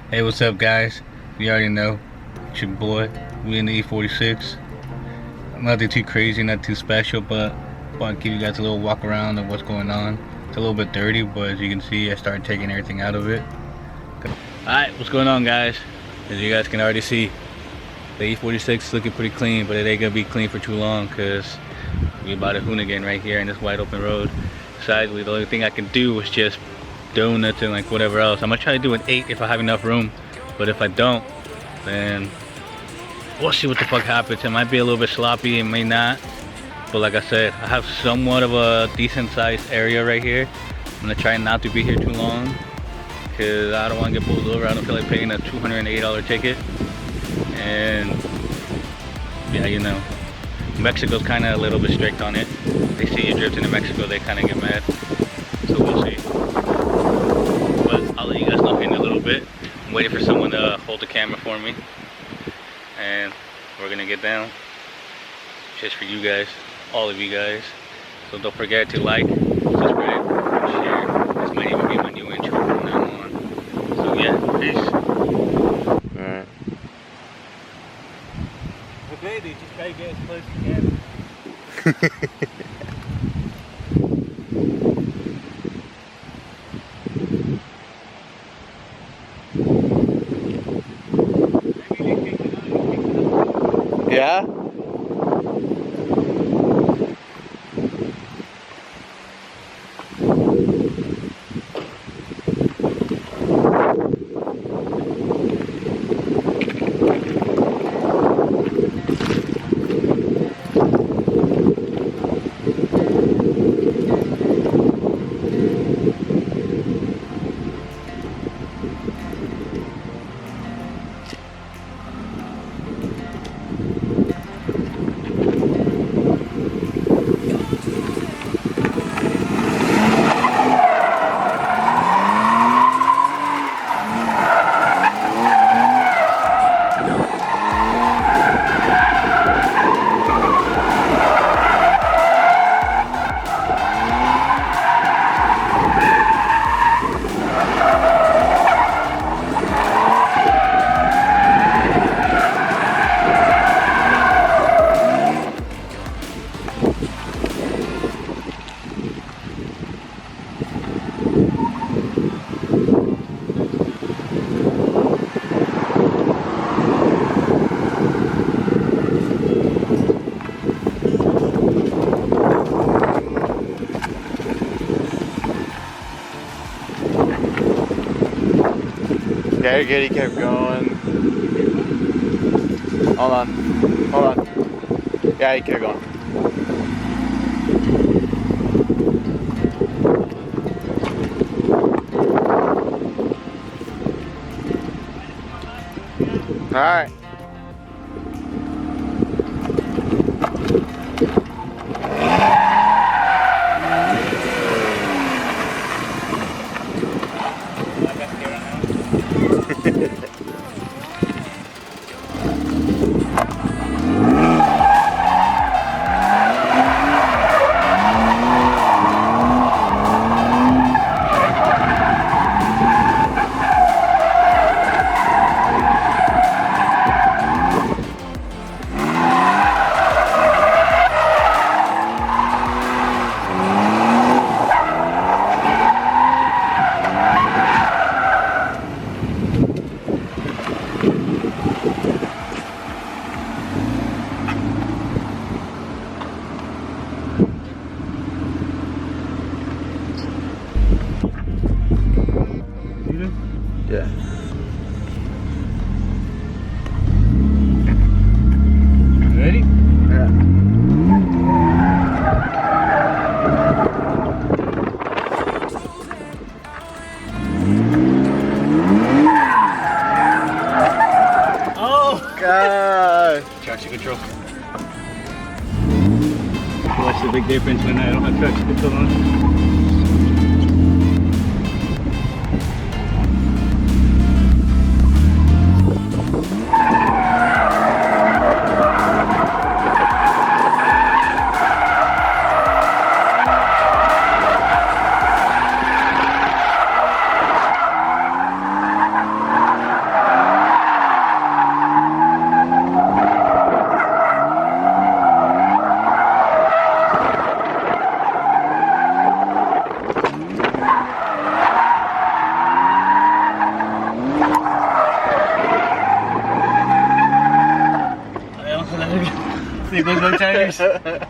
Hey, what's up, guys? You already know, it's your boy. We in the E46. Nothing too crazy, not too special, but I want to give you guys a little walk around of what's going on. It's a little bit dirty, but as you can see, I started taking everything out of it. Alright, what's going on, guys? As you guys can already see, the E46 is looking pretty clean, but it ain't gonna be clean for too long because we about to hoonigan right here in this wide open road. Sadly, the only thing I can do is just donuts and like whatever else. I'm gonna try to do an 8 if I have enough room, but if I don't, then we'll see what the fuck happens. It might be a little bit sloppy, it may not, but like I said, I have somewhat of a decent sized area right here. I'm gonna try not to be here too long because I don't want to get pulled over. I don't feel like paying a $208 ticket. And yeah, you know, Mexico's kind of a little bit strict on it. They see you drifting in Mexico, they kind of get mad. So we'll see. But I'll let you guys know in a little bit. I'm waiting for someone to hold the camera for me. And we're gonna get down. Just for you guys, all of you guys. So don't forget to like, subscribe, share. This might even be my new intro from now on. So yeah, peace. Alright. Okay, dude, just try to get as close as you can. Yeah? Very good, he kept going. Hold on. Hold on. Yeah, he kept going. Alright. Yeah. Ready? Yeah. Oh! God. Traction control. Watch the big difference when I don't have traction control on. Think those no tires?